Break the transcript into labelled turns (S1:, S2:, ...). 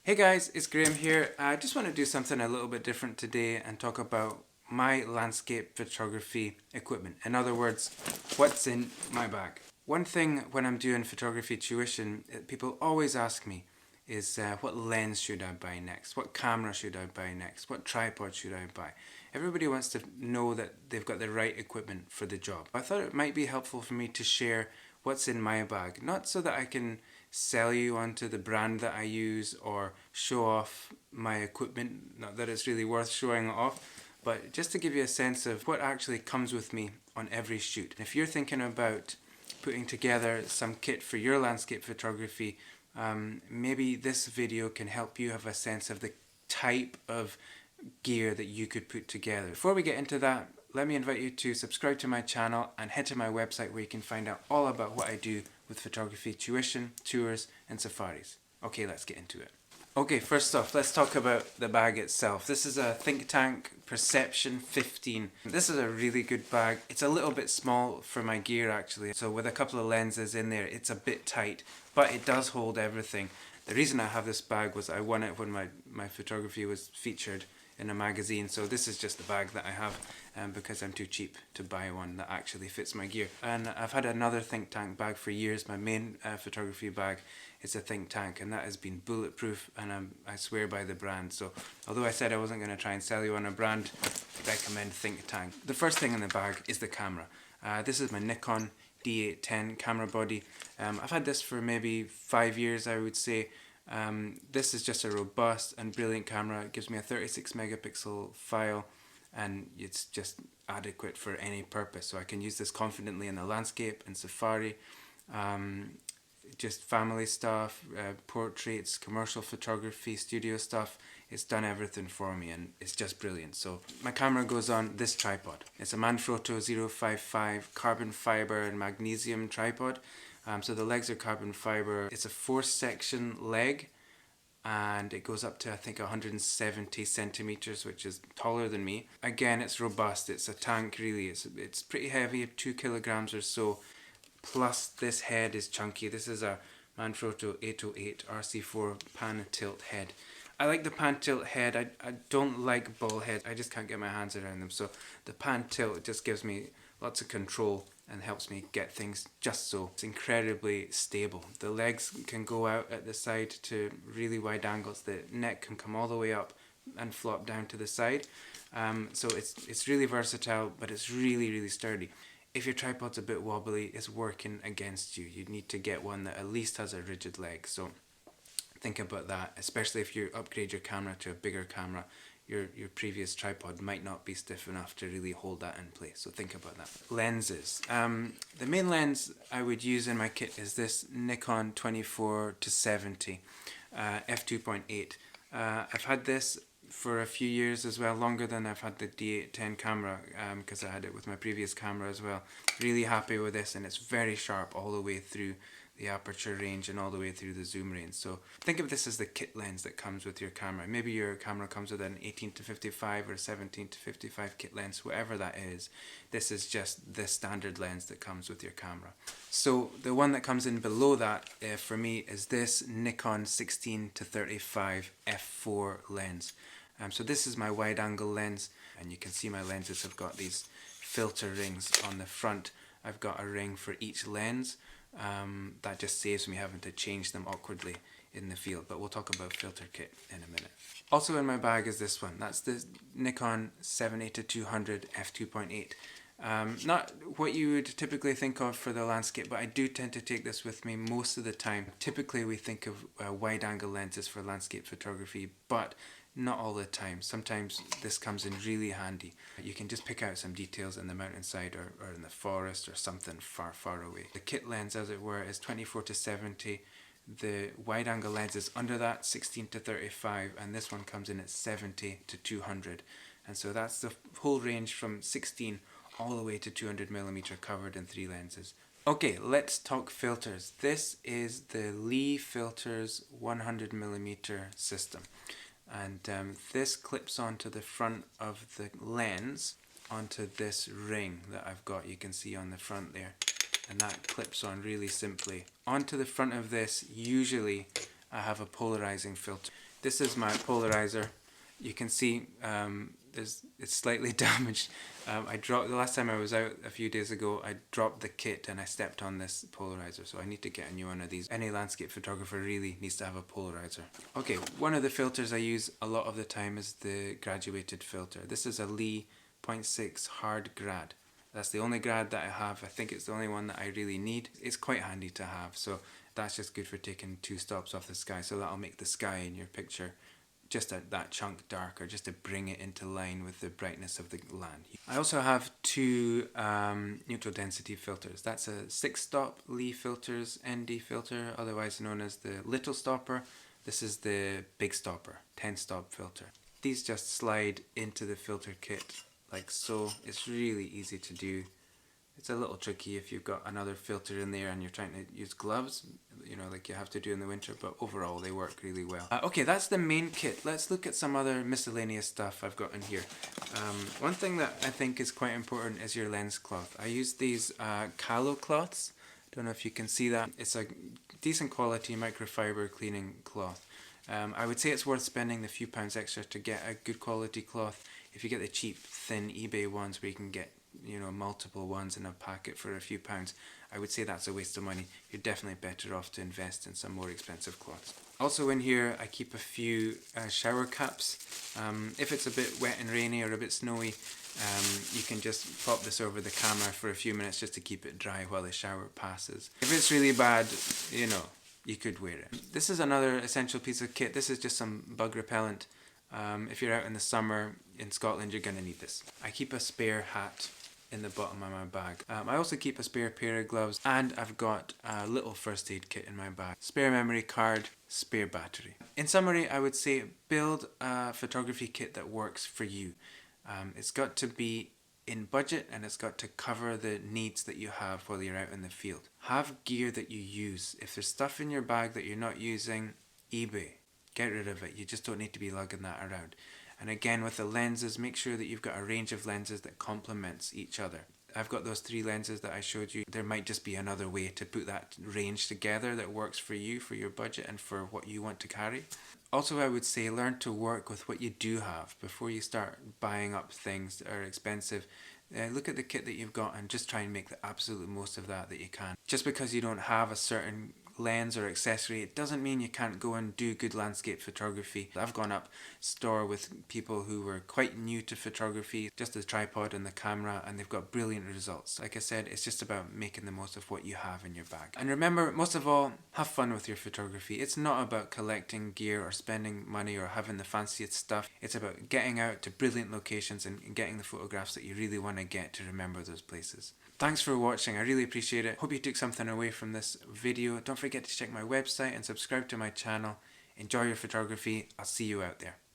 S1: Hey guys, it's Graham here. I just want to do something a little bit different today and talk about my landscape photography equipment. In other words, what's in my bag. One thing when I'm doing photography tuition, people always ask me is what lens should I buy next? What camera should I buy next? What tripod should I buy? Everybody wants to know that they've got the right equipment for the job. I thought it might be helpful for me to share what's in my bag, not so that I can sell you onto the brand that I use or show off my equipment, not that it's really worth showing it off, but just to give you a sense of what actually comes with me on every shoot. If you're thinking about putting together some kit for your landscape photography, maybe this video can help you have a sense of the type of gear that you could put together. Before we get into that, let me invite you to subscribe to my channel and head to my website where you can find out all about what I do with photography tuition, tours and safaris. Okay, let's get into it. Okay, first off, let's talk about the bag itself. This is a Think Tank Perception 15. This is a really good bag. It's a little bit small for my gear actually, so with a couple of lenses in there, it's a bit tight, but it does hold everything. The reason I have this bag was I won it when my photography was featured in a magazine, so this is just the bag that I have because I'm too cheap to buy one that actually fits my gear. And I've had another Think Tank bag for years. My main photography bag is a Think Tank, and that has been bulletproof, and I swear by the brand. So although I said I wasn't going to try and sell you on a brand, I recommend Think Tank. The first thing in the bag is the camera. This is my Nikon D810 camera body. I've had this for maybe 5 years, I would say. This is just a robust and brilliant camera. It gives me a 36 megapixel file and it's just adequate for any purpose. So I can use this confidently in the landscape and safari, just family stuff, portraits, commercial photography, studio stuff. It's done everything for me and it's just brilliant. So my camera goes on this tripod. It's a Manfrotto 055 carbon fiber and magnesium tripod. So the legs are carbon fiber. It's a 4-section leg and it goes up to I think 170 centimeters, which is taller than me. Again, it's robust. It's a tank really. It's pretty heavy, 2 kilograms or so. Plus this head is chunky. This is a Manfrotto 808 RC4 pan tilt head. I like the pan tilt head. I don't like ball heads. I just can't get my hands around them. So the pan tilt just gives me lots of control and helps me get things just so. It's incredibly stable. The legs can go out at the side to really wide angles. The neck can come all the way up and flop down to the side. So it's really versatile, but it's really sturdy. If your tripod's a bit wobbly, it's working against you. You need to get one that at least has a rigid leg. So think about that, especially if you upgrade your camera to a bigger camera. Your previous tripod might not be stiff enough to really hold that in place, so think about that. Lenses. The main lens I would use in my kit is this Nikon 24-70 f2.8. I've had this for a few years as well, longer than I've had the D810 camera because I had it with my previous camera as well. Really happy with this, and it's very sharp all the way through the aperture range and all the way through the zoom range. So think of this as the kit lens that comes with your camera. Maybe your camera comes with an 18-55 or 17-55 kit lens, whatever that is. This is just the standard lens that comes with your camera. So the one that comes in below that for me is this Nikon 16-35 f4 lens. So this is my wide angle lens, and you can see my lenses have got these filter rings on the front. I've got a ring for each lens. That just saves me having to change them awkwardly in the field, but we'll talk about filter kit in a minute. Also in my bag is this one. That's the Nikon 70-200 f2.8. Not what you would typically think of for the landscape, but I do tend to take this with me most of the time. Typically we think of wide angle lenses for landscape photography, but not all the time. Sometimes this comes in really handy. You can just pick out some details in the mountainside or in the forest or something far away. The kit lens, as it were, is 24-70. The wide angle lens is under that, 16-35, and this one comes in at 70-200. And so that's the whole range from 16 all the way to 200 millimeter covered in 3 lenses. Okay, let's talk filters. This is the Lee Filters 100 millimeter system. And this clips onto the front of the lens onto this ring that I've got, you can see on the front there, and that clips on really simply. Onto the front of this, usually I have a polarizing filter. This is my polarizer. You can see it's slightly damaged. I dropped the last time I was out a few days ago. I dropped the kit and I stepped on this polarizer, so I need to get a new one of these. Any landscape photographer really needs to have a polarizer. Okay, one of the filters I use a lot of the time is the graduated filter. This is a Lee 0.6 hard grad. That's the only grad that I have. I think it's the only one that I really need. It's quite handy to have, so that's just good for taking 2 stops off the sky, so that'll make the sky in your picture just that chunk darker, just to bring it into line with the brightness of the land. I also have 2 neutral density filters. That's a 6-stop Lee Filters ND filter, otherwise known as the little stopper. This is the big stopper, 10-stop filter. These just slide into the filter kit like so. It's really easy to do. It's a little tricky if you've got another filter in there and you're trying to use gloves, you know, like you have to do in the winter, but overall they work really well. Okay, that's the main kit. Let's look at some other miscellaneous stuff I've got in here. One thing that I think is quite important is your lens cloth. I use these Calo cloths. Don't know if you can see that. It's a decent quality microfiber cleaning cloth. I would say it's worth spending the few pounds extra to get a good quality cloth. If you get the cheap, thin eBay ones where you can get, you know, multiple ones in a packet for a few pounds, I would say that's a waste of money. You're definitely better off to invest in some more expensive cloths. Also in here I keep a few shower caps. If it's a bit wet and rainy or a bit snowy, you can just pop this over the camera for a few minutes just to keep it dry while the shower passes. If it's really bad, you know, you could wear it. This is another essential piece of kit. This is just some bug repellent. If you're out in the summer in Scotland, you're going to need this. I keep a spare hat in the bottom of my bag. I also keep a spare pair of gloves, and I've got a little first aid kit in my bag. Spare memory card, spare battery. In summary, I would say build a photography kit that works for you. It's got to be in budget and it's got to cover the needs that you have while you're out in the field. Have gear that you use. If there's stuff in your bag that you're not using, eBay. Get rid of it. You just don't need to be lugging that around. And again, with the lenses, make sure that you've got a range of lenses that complements each other. I've got those 3 lenses that I showed you. There might just be another way to put that range together that works for you, for your budget and for what you want to carry. Also, I would say learn to work with what you do have before you start buying up things that are expensive. Look at the kit that you've got and just try and make the absolute most of that you can. Just because you don't have a certain lens or accessory, it doesn't mean you can't go and do good landscape photography. I've gone up store with people who were quite new to photography, just the tripod and the camera, and they've got brilliant results. Like I said, it's just about making the most of what you have in your bag. And remember, most of all, have fun with your photography. It's not about collecting gear or spending money or having the fanciest stuff. It's about getting out to brilliant locations and getting the photographs that you really want to get to remember those places. Thanks for watching, I really appreciate it. Hope you took something away from this video. Don't forget to check my website and subscribe to my channel. Enjoy your photography. I'll see you out there.